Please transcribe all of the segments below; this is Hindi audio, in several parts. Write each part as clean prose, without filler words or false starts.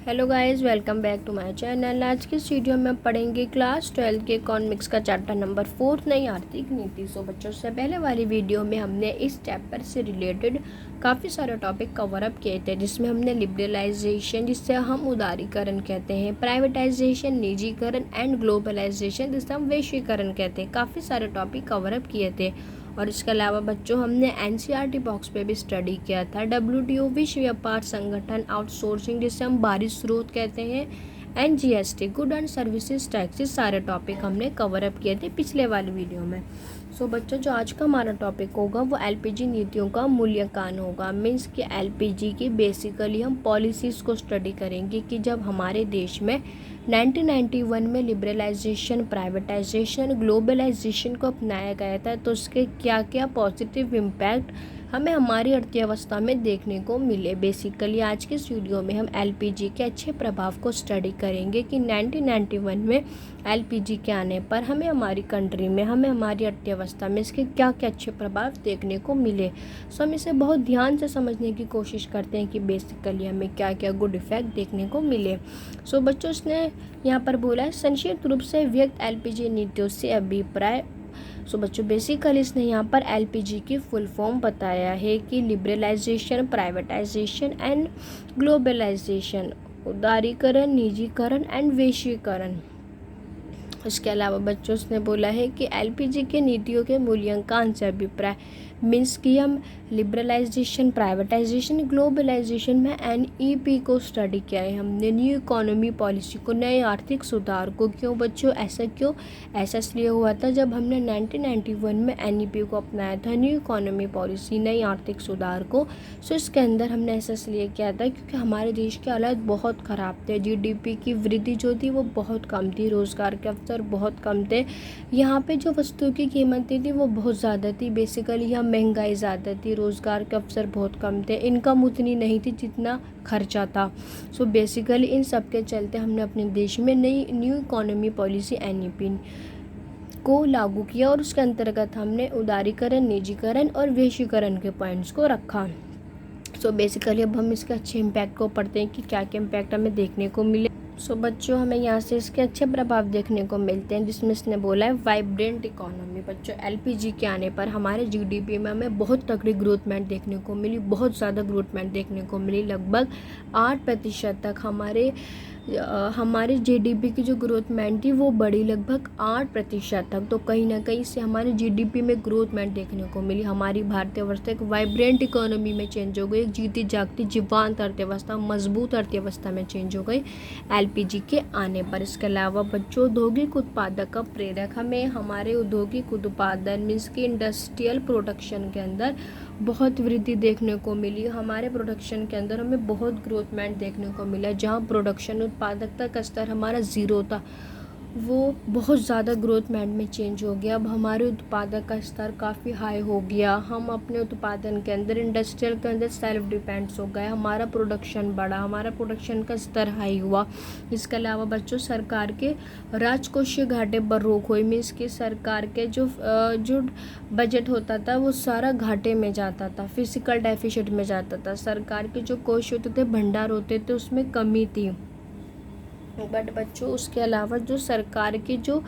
Hello guys, welcome back to my channel. आज के इस वीडियो में हम पढ़ेंगे क्लास 12 के इकोनॉमिक्स का चैप्टर नंबर 4 नई आर्थिक नीति। बच्चों से पहले वाली वीडियो में हमने इस चैप्टर से रिलेटेड काफ़ी सारे टॉपिक कवर अप किए थे, जिसमें हमने लिबरलाइजेशन, जिससे हम उदारीकरण कहते हैं, प्राइवेटाइजेशन निजीकरण एंड ग्लोबलाइजेशन, जिससे हम वैश्वीकरण कहते हैं, काफ़ी सारे टॉपिक कवर अप किए थे। और इसके अलावा बच्चों हमने एनसीईआरटी बॉक्स पे भी स्टडी किया था। डब्ल्यूटीओ विश्व व्यापार संगठन, आउटसोर्सिंग जिसे हम बाहरी स्रोत कहते हैं, and GST good and services taxes, सारे टॉपिक हमने कवर अप किए थे पिछले वाली वीडियो में। बच्चों, जो आज का हमारा टॉपिक होगा वो एलपीजी नीतियों का मूल्यांकन होगा। मीन्स कि एलपीजी की बेसिकली हम पॉलिसीज़ को स्टडी करेंगे कि जब हमारे देश में 1991 में लिबरलाइजेशन, प्राइवेटाइजेशन, ग्लोबलाइजेशन को अपनाया गया था, तो उसके क्या क्या पॉजिटिव इम्पैक्ट हमें हमारी अर्थव्यवस्था में देखने को मिले। बेसिकली आज के इस वीडियो में हम एलपीजी के अच्छे प्रभाव को स्टडी करेंगे कि 1991 में एलपीजी के आने पर हमें हमारी कंट्री में, हमें हमारी अर्थव्यवस्था में इसके क्या क्या अच्छे प्रभाव देखने को मिले। हम इसे बहुत ध्यान से समझने की कोशिश करते हैं कि बेसिकली हमें क्या क्या गुड इफेक्ट देखने को मिले। बच्चों, इसने यहाँ पर बोला है संक्षिप्त रूप से व्यक्त एलपीजी नीतियों से अभिप्राय। बच्चों, बेसिकली इसने यहाँ पर एलपीजी की फुल फॉर्म बताया है कि लिबरलाइजेशन, प्राइवेटाइजेशन एंड ग्लोबलाइजेशन, उदारीकरण, निजीकरण एंड वैश्वीकरण। इसके अलावा बच्चों, उसने बोला है कि एलपीजी के नीतियों के मूल्यांकन से अभिप्राय मीन्स कि हम लिबरलाइजेशन, प्राइवेटाइजेशन, ग्लोबलाइजेशन में एनईपी को स्टडी किया है हमने, न्यू इकोनॉमी पॉलिसी को, नए आर्थिक सुधार को। क्यों बच्चों, ऐसा क्यों? ऐसा इसलिए हुआ था जब हमने 1991 में एनईपी को अपनाया था, न्यू इकोनॉमी पॉलिसी, नई आर्थिक सुधार को। इसके अंदर हमने ऐसा इसलिए किया था क्योंकि हमारे देश के हालात बहुत ख़राब थे। जीडीपी की वृद्धि जो थी वो बहुत कम थी, रोज़गार के अवसर बहुत कम थे, यहाँ पे जो वस्तुओं की कीमतें थी वो बहुत ज़्यादा थी। बेसिकली यहाँ महंगाई ज़्यादा थी, रोज़गार के अवसर बहुत कम थे, इनकम उतनी नहीं थी जितना खर्चा था। बेसिकली इन सब के चलते हमने अपने देश में नई न्यू इकोनॉमी पॉलिसी एनईपी को लागू किया और उसके अंतर्गत हमने उदारीकरण, निजीकरण और वैश्वीकरण के पॉइंट्स को रखा। बेसिकली अब हम इसके अच्छे इम्पैक्ट को पढ़ते हैं कि क्या क्या इम्पैक्ट हमें देखने को मिले। बच्चों, हमें यहाँ से इसके अच्छे प्रभाव देखने को मिलते हैं, जिसमें इसने बोला है वाइब्रेंट इकोनॉमी। बच्चों, एलपीजी के आने पर हमारे जीडीपी में हमें बहुत तगड़ी ग्रोथमेंट देखने को मिली, बहुत ज़्यादा ग्रोथमेंट देखने को मिली। लगभग 8% तक हमारे जीडीपी की जो ग्रोथमेंट थी वो बढ़ी, लगभग 8% तक। तो कहीं ना कहीं से हमारे जीडीपी में ग्रोथमेंट देखने को मिली। हमारी भारतीय अर्थव्यवस्था एक वाइब्रेंट इकोनॉमी में चेंज हो गई, एक जीती जागती जीवंत अर्थव्यवस्था, मजबूत अर्थव्यवस्था में चेंज हो गई एलपीजी के आने पर। इसके अलावा बच्चों, औद्योगिक उत्पादक का प्रेरक, हमें हमारे औद्योगिक उत्पादन मीन्स की इंडस्ट्रियल प्रोडक्शन के अंदर बहुत वृद्धि देखने को मिली। हमारे प्रोडक्शन के अंदर हमें बहुत ग्रोथमेंट देखने को मिला। जहाँ प्रोडक्शन उत्पादकता का स्तर हमारा ज़ीरो था, वो बहुत ज़्यादा ग्रोथमेंट में चेंज हो गया। अब हमारे उत्पादक का स्तर काफ़ी हाई हो गया। हम अपने उत्पादन के अंदर, इंडस्ट्रियल के अंदर सेल्फ डिपेंड्स हो गए, हमारा प्रोडक्शन बढ़ा, हमारा प्रोडक्शन का स्तर हाई हुआ। इसके अलावा बच्चों, सरकार के राजकोषीय घाटे पर रोक हुई। मीन्स कि सरकार के जो बजट होता था वो सारा घाटे में जाता था, फिजिकल डेफिसिट में जाता था। सरकार के जो कोष होते थे, भंडार होते थे, उसमें कमी थी। बट बच्चों, उसके अलावा जो सरकार की जो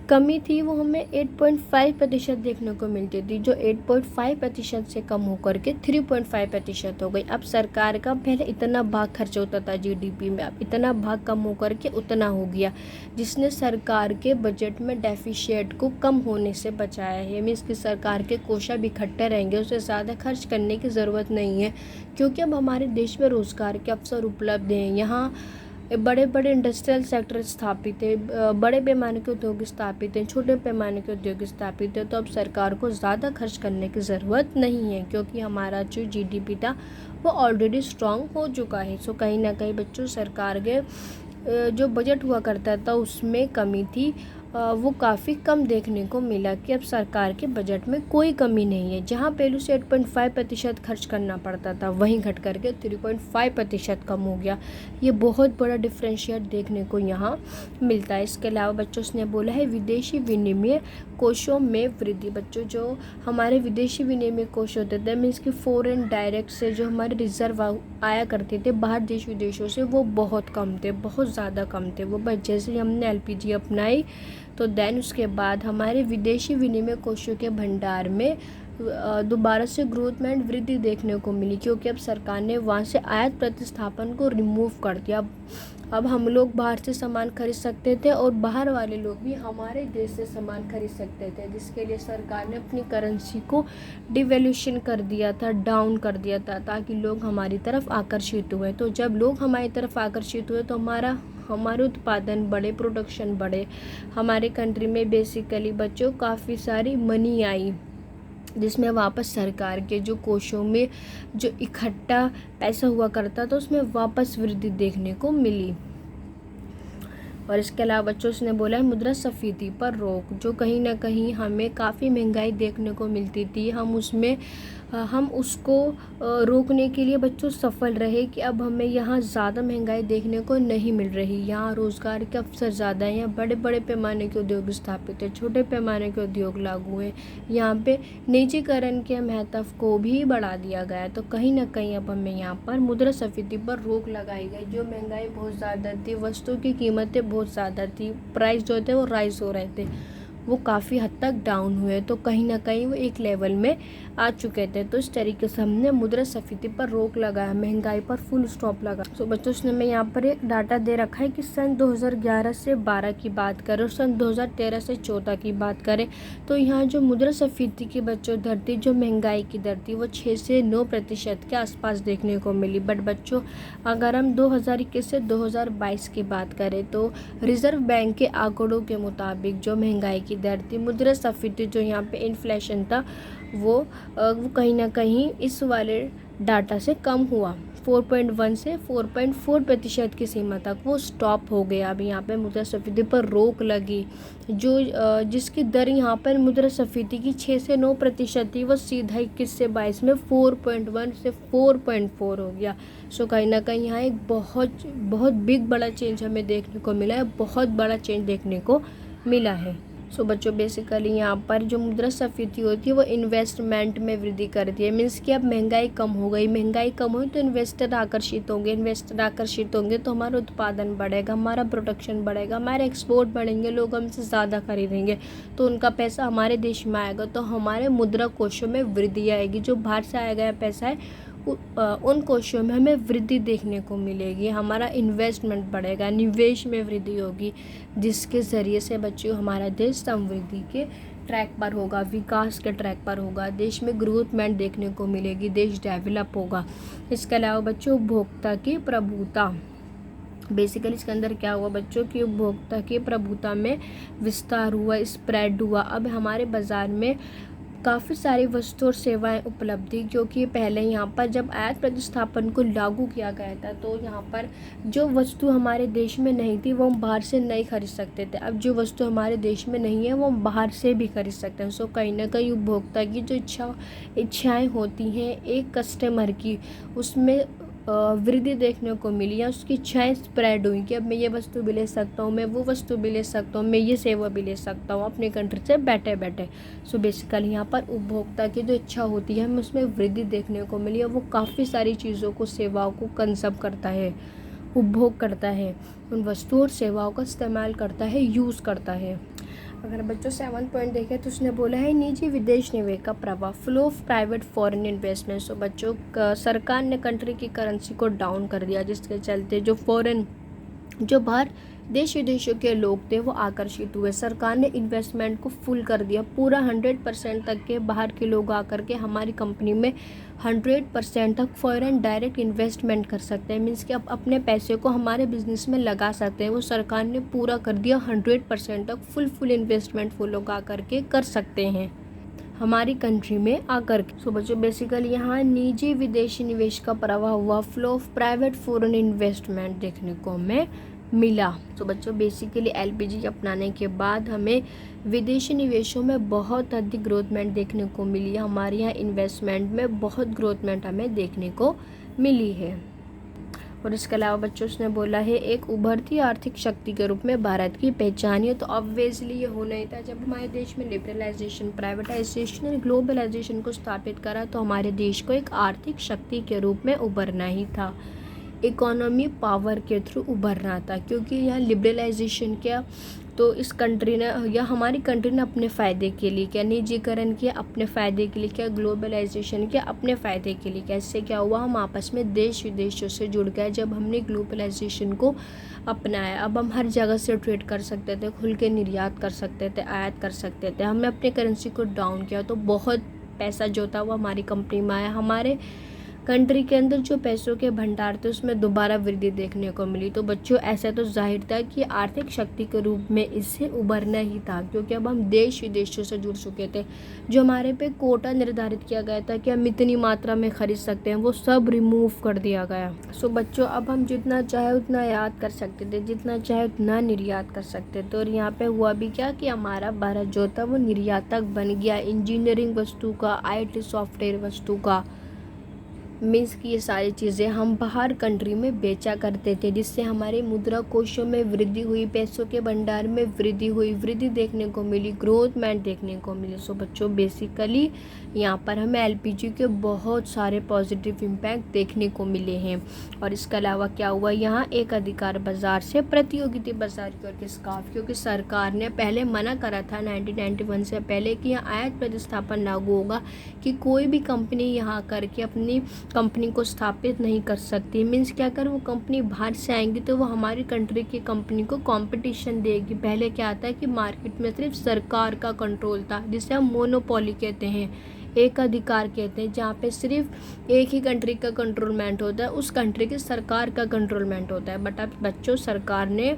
कमी थी वो हमें 8.5% देखने को मिलती थी, जो 8.5% से कम होकर के 3.5% हो गई। अब सरकार का पहले इतना भाग खर्च होता था जीडीपी में, अब इतना भाग कम होकर के उतना हो गया, जिसने सरकार के बजट में डेफिशिएट को कम होने से बचाया है। मीन्स कि सरकार के कोषागार इकट्ठे रहेंगे, उसे ज़्यादा खर्च करने की ज़रूरत नहीं है, क्योंकि अब हमारे देश में रोज़गार के अवसर उपलब्ध हैं। यहाँ बड़े बड़े इंडस्ट्रियल सेक्टर स्थापित है, बड़े पैमाने के उद्योग स्थापित हैं, छोटे पैमाने के उद्योग स्थापित है। तो अब सरकार को ज़्यादा खर्च करने की ज़रूरत नहीं है, क्योंकि हमारा जो जीडीपी था वो ऑलरेडी स्ट्रांग हो चुका है। कहीं ना कहीं बच्चों, सरकार के जो बजट हुआ करता था उसमें कमी थी, वो काफ़ी कम देखने को मिला कि अब सरकार के बजट में कोई कमी नहीं है। जहाँ पहले से 8.5% खर्च करना पड़ता था, वहीं घट करके 3.5% कम हो गया। ये बहुत बड़ा डिफरेंशिएट देखने को यहाँ मिलता है। इसके अलावा बच्चों ने बोला है विदेशी विनिमय कोषों में वृद्धि। बच्चों, जो हमारे विदेशी विनिमय कोष होते थे, मीन्स कि फॉरेन डायरेक्ट से जो हमारे रिजर्व आया करते थे बाहर देश विदेशों से, वो बहुत कम थे, बहुत ज़्यादा कम थे वो। बस जैसे ही हमने LPG अपनाई तो देन उसके बाद हमारे विदेशी विनिमय कोषों के भंडार में दोबारा से ग्रोथ में वृद्धि देखने को मिली, क्योंकि अब सरकार ने वहाँ से आयात प्रतिस्थापन को रिमूव कर दिया। अब हम लोग बाहर से सामान खरीद सकते थे और बाहर वाले लोग भी हमारे देश से सामान खरीद सकते थे, जिसके लिए सरकार ने अपनी करेंसी को डिवैल्यूएशन कर दिया था, डाउन कर दिया था, ताकि लोग हमारी तरफ आकर्षित हुए। तो जब लोग हमारी तरफ आकर्षित हुए तो हमारे उत्पादन बढ़े, प्रोडक्शन बढ़े, हमारे कंट्री में बेसिकली बच्चों काफ़ी सारी मनी आई, जिसमें वापस सरकार के जो कोषों में जो इकट्ठा पैसा हुआ करता था उसमें वापस वृद्धि देखने को मिली। और इसके अलावा बच्चों ने बोला है मुद्रास्फीति पर रोक, जो कहीं ना कहीं हमें काफ़ी महंगाई देखने को मिलती थी, हम उसको रोकने के लिए बच्चों सफल रहे कि अब हमें यहाँ ज़्यादा महंगाई देखने को नहीं मिल रही। यहाँ रोज़गार के अवसर ज़्यादा हैं, यहाँ बड़े बड़े पैमाने के उद्योग स्थापित हैं, छोटे पैमाने के उद्योग लागू हैं, यहाँ पे निजीकरण के महत्व को भी बढ़ा दिया गया है। तो कहीं ना कहीं अब हमें यहाँ पर मुद्रास्फीति पर रोक लगाई गई। जो महंगाई बहुत ज़्यादा थी, वस्तुओं की कीमतें बहुत ज़्यादा थी, प्राइस जो थे वो राइज हो रहे थे, वो काफ़ी हद तक डाउन हुए, तो कहीं ना कहीं वो एक लेवल में आ चुके थे। तो इस तरीके से हमने मुद्रास्फीति पर रोक लगाया, महंगाई पर फुल स्टॉप लगा। तो बच्चों ने मैं यहाँ पर एक डाटा दे रखा है कि सन 2011 से 12 की बात करें और सन 2013 से 14 की बात करें तो यहाँ जो मुद्रास्फीति की बच्चों दर थी, जो महंगाई की दर थी, वो 6 से 9% के आसपास देखने को मिली। बट बच्चों, अगर हम 2021 से 2022 की बात करें तो रिजर्व बैंक के आंकड़ों के मुताबिक जो महंगाई की दर थी, मुद्रास्फीति जो यहाँ पे इन्फ्लेशन था, वो कहीं ना कहीं इस वाले डाटा से कम हुआ। 4.1 से 4.4% की सीमा तक वो स्टॉप हो गया। अभी यहाँ पे मुद्रास्फीति पर रोक लगी, जिसकी दर यहाँ पर मुद्रास्फीति की 6 से 9% थी, वो सीधा 21 से 22 में 4.1 से 4.4 हो गया। सो कहीं ना कहीं यहाँ एक बहुत बिग बड़ा चेंज हमें देखने को मिला है, बहुत बड़ा चेंज देखने को मिला है। सो बच्चों, बेसिकली यहाँ पर जो मुद्रास्फीति होती है वो इन्वेस्टमेंट में वृद्धि करती है। मीन्स कि अब महंगाई कम हो गई, महंगाई कम हुई तो इन्वेस्टर आकर्षित होंगे तो हमारा उत्पादन बढ़ेगा, हमारा प्रोडक्शन बढ़ेगा, हमारे एक्सपोर्ट बढ़ेंगे, लोग हमसे ज़्यादा खरीदेंगे, तो उनका पैसा हमारे देश में आएगा, तो हमारे मुद्रा कोषों में वृद्धि आएगी। जो बाहर से आया गया पैसा है उन कोषों में हमें वृद्धि देखने को मिलेगी, हमारा इन्वेस्टमेंट बढ़ेगा, निवेश में वृद्धि होगी, जिसके ज़रिए से बच्चों हमारा देश समृद्धि के ट्रैक पर होगा, विकास के ट्रैक पर होगा, देश में ग्रोथमेंट देखने को मिलेगी, देश डेवलप होगा। इसके अलावा बच्चों, उपभोक्ता की प्रभुता, बेसिकली इसके अंदर क्या हुआ बच्चों कि उपभोक्ता की प्रभुता में विस्तार हुआ, स्प्रेड हुआ। अब हमारे बाज़ार में काफ़ी सारी वस्तु और सेवाएं उपलब्ध थी, क्योंकि पहले यहाँ पर जब आयात प्रतिस्थापन को लागू किया गया था तो यहाँ पर जो वस्तु हमारे देश में नहीं थी वो हम बाहर से नहीं खरीद सकते थे। अब जो वस्तु हमारे देश में नहीं है वो हम बाहर से भी खरीद सकते हैं। सो कहीं ना कहीं उपभोक्ता की जो इच्छाएँ होती हैं एक कस्टमर की, उसमें वृद्धि देखने को मिली, या उसकी इच्छाएँ स्प्रेड हुई कि अब मैं ये वस्तु भी ले सकता हूँ, मैं वो वस्तु भी ले सकता हूँ, मैं ये सेवा भी ले सकता हूँ अपने कंट्री से बैठे बैठे। सो बेसिकली यहाँ पर उपभोक्ता की जो इच्छा होती है हमें उसमें वृद्धि देखने को मिली, और वो काफ़ी सारी चीज़ों को, सेवाओं को कंज्यूम करता है, उपभोग करता है, उन वस्तुओं और सेवाओं का इस्तेमाल करता है, यूज़ करता है। अगर बच्चों 7 पॉइंट देखें तो उसने बोला है निजी विदेश निवेश का प्रभाव, flow of private foreign investment. So बच्चों, सरकार ने कंट्री की करेंसी को डाउन कर दिया, जिसके चलते जो बाहर देश विदेशों के लोग थे वो आकर्षित हुए। सरकार ने इन्वेस्टमेंट को फुल कर दिया, पूरा 100% तक के बाहर के लोग आकर के हमारी कंपनी में 100% तक फॉरेन डायरेक्ट इन्वेस्टमेंट कर सकते हैं। मीन्स कि आप अपने पैसे को हमारे बिजनेस में लगा सकते हैं, वो सरकार ने पूरा कर दिया। 100% तक फुल इन्वेस्टमेंट वो लोग आकर के कर सकते हैं हमारी कंट्री में आकर के। सो बच्चों, बेसिकली यहाँ निजी विदेशी निवेश का प्रवाह हुआ, flow of private foreign investment देखने को हमें मिला। तो बच्चों बेसिकली एलपीजी अपनाने के बाद हमें विदेशी निवेशों में बहुत अधिक ग्रोथमेंट देखने को मिली है। हमारे यहाँ इन्वेस्टमेंट में बहुत ग्रोथमेंट हमें देखने को मिली है। और इसके अलावा बच्चों उसने बोला है एक उभरती आर्थिक शक्ति के रूप में भारत की पहचान है। तो ऑब्वियसली ये होना ही था, जब हमारे देश में लिबरलाइजेशन, प्राइवेटाइजेशन और ग्लोबलाइजेशन को स्थापित करा तो हमारे देश को एक आर्थिक शक्ति के रूप में उभरना ही था, इकोनॉमी पावर के थ्रू उभरना था। क्योंकि यहाँ लिबरलाइजेशन क्या, तो इस कंट्री ने या हमारी कंट्री ने अपने फ़ायदे के लिए क्या, निजीकरण किया अपने फ़ायदे के लिए क्या, ग्लोबलाइजेशन किया अपने फ़ायदे के लिए क्या। इससे क्या हुआ, हम आपस में देश विदेशों से जुड़ गए। जब हमने ग्लोबलाइजेशन को अपनाया, अब हम हर जगह से ट्रेड कर सकते थे, खुल के निर्यात कर सकते थे, आयात कर सकते थे। हमने अपने करेंसी को डाउन किया तो बहुत पैसा जो था वो हमारी कंपनी में आया। हमारे कंट्री के अंदर जो पैसों के भंडार थे उसमें दोबारा वृद्धि देखने को मिली। तो बच्चों ऐसा तो जाहिर था कि आर्थिक शक्ति के रूप में इससे उभरना ही था, क्योंकि अब हम देश विदेशों से जुड़ चुके थे। जो हमारे पे कोटा निर्धारित किया गया था कि हम इतनी मात्रा में खरीद सकते हैं, वो सब रिमूव कर दिया गया। सो बच्चों अब हम जितना चाहे उतना आयात कर सकते थे, जितना चाहे उतना निर्यात कर सकते थे। और यहाँ पे हुआ भी क्या कि हमारा भारत जो था वो निर्यातक बन गया, इंजीनियरिंग वस्तु का, IT सॉफ्टवेयर वस्तु का। मीन्स कि ये सारी चीज़ें हम बाहर कंट्री में बेचा करते थे, जिससे हमारे मुद्रा कोशों में वृद्धि हुई, पैसों के भंडार में वृद्धि हुई, वृद्धि देखने को मिली, ग्रोथमेंट देखने को मिली। सो बच्चों बेसिकली यहाँ पर हमें एलपीजी के बहुत सारे पॉजिटिव इम्पैक्ट देखने को मिले हैं। और इसके अलावा क्या हुआ, यहाँ एक अधिकार बाजार से प्रतियोगिता बाजार की ओर खिसकाव, क्योंकि सरकार ने पहले मना करा था 1991 से पहले कि यहाँ आयात प्रतिस्थापन लागू होगा, कि कोई भी कंपनी यहाँ करके अपनी कंपनी को स्थापित नहीं कर सकती। मीन्स क्या कर, वो कंपनी बाहर से आएंगी तो वो हमारी कंट्री की कंपनी को कंपटीशन देगी। पहले क्या आता है कि मार्केट में सिर्फ सरकार का कंट्रोल था, जिसे हम मोनोपोली कहते हैं, एक अधिकार कहते हैं, जहाँ पे सिर्फ एक ही कंट्री का कंट्रोलमेंट होता है, उस कंट्री की सरकार का कंट्रोलमेंट होता है। बट अब बच्चों सरकार ने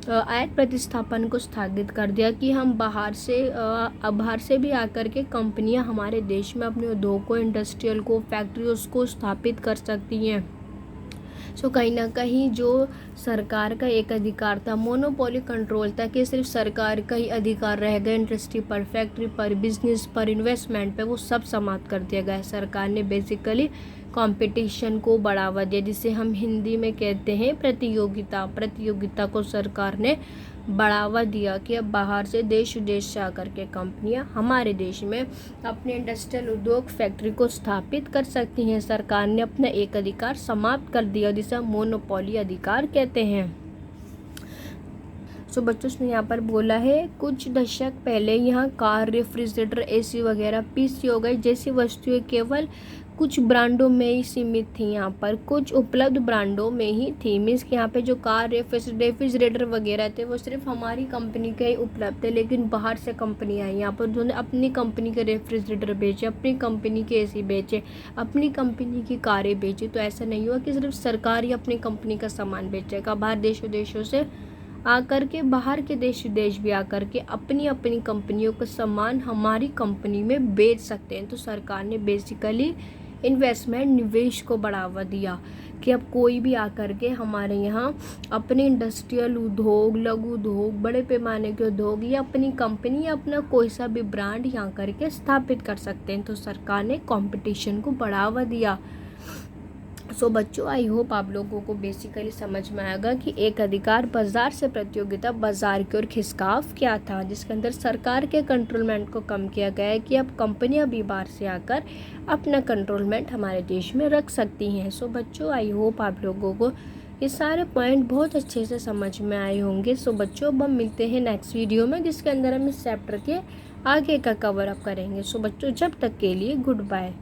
आयात प्रतिस्थापन को स्थगित कर दिया कि हम बाहर से भी आकर के कंपनियां हमारे देश में अपने उद्योग को, इंडस्ट्रियल को, फैक्ट्रीज को स्थापित कर सकती हैं। सो कहीं ना कहीं जो सरकार का एक अधिकार था, मोनोपोली कंट्रोल था, कि सिर्फ सरकार का ही अधिकार रह गया इंडस्ट्री पर, फैक्ट्री पर, बिजनेस पर, इन्वेस्टमेंट पे, वो सब समाप्त कर दिया गया। सरकार ने बेसिकली कंपटीशन को बढ़ावा दिया, जिसे हम हिंदी में कहते हैं प्रतियोगिता को सरकार ने बढ़ावा दिया कि अब बाहर से, देश विदेश से आकर के कंपनियां हमारे देश में अपने इंडस्ट्रियल उद्योग, फैक्ट्री को स्थापित कर सकती हैं। सरकार ने अपना एक अधिकार समाप्त कर दिया, जिसे हम मोनोपोली अधिकार कहते हैं। सो बच्चों ने यहाँ पर बोला है कुछ दशक पहले यहाँ कार, रेफ्रिजरेटर, AC वगैरह PC हो गई जैसी वस्तुएं केवल कुछ ब्रांडों में ही सीमित थी। यहाँ पर कुछ उपलब्ध ब्रांडों में ही थी। मीन्स कि यहाँ पे जो कार, रेफ्रिजरेटर वगैरह थे वो सिर्फ हमारी कंपनी के ही उपलब्ध थे, लेकिन बाहर से कंपनी आई यहाँ पर जिन्होंने अपनी कंपनी के रेफ्रिजरेटर बेचे, अपनी कंपनी के AC बेचे, अपनी कंपनी की कारें बेची। तो ऐसा नहीं हुआ कि सिर्फ सरकार ही अपनी कंपनी का सामान बेचेगा, बाहर देश विदेशों से आकर के, बाहर के देश विदेश भी आकर के अपनी अपनी कंपनियों का सामान हमारी कंपनी में बेच सकते हैं। तो सरकार ने बेसिकली इन्वेस्टमेंट, निवेश को बढ़ावा दिया कि अब कोई भी आकर के हमारे यहाँ अपने इंडस्ट्रियल उद्योग, लघु उद्योग, बड़े पैमाने के उद्योग या अपनी कंपनी या अपना कोई सा भी ब्रांड यहाँ करके स्थापित कर सकते हैं। तो सरकार ने कंपटीशन को बढ़ावा दिया। सो बच्चों आई होप आप लोगों को बेसिकली समझ में आएगा कि एक अधिकार बाजार से प्रतियोगिता बाजार की ओर खिसकाव क्या था, जिसके अंदर सरकार के कंट्रोलमेंट को कम किया गया है कि अब कंपनियां भी बाहर से आकर अपना कंट्रोलमेंट हमारे देश में रख सकती हैं। सो बच्चों आई होप आप लोगों को ये सारे पॉइंट बहुत अच्छे से समझ में आए होंगे। सो बच्चों अब हम मिलते हैं नेक्स्ट वीडियो में, जिसके अंदर हम इस चैप्टर के आगे का कवर अप करेंगे। सो बच्चों जब तक के लिए गुड बाय।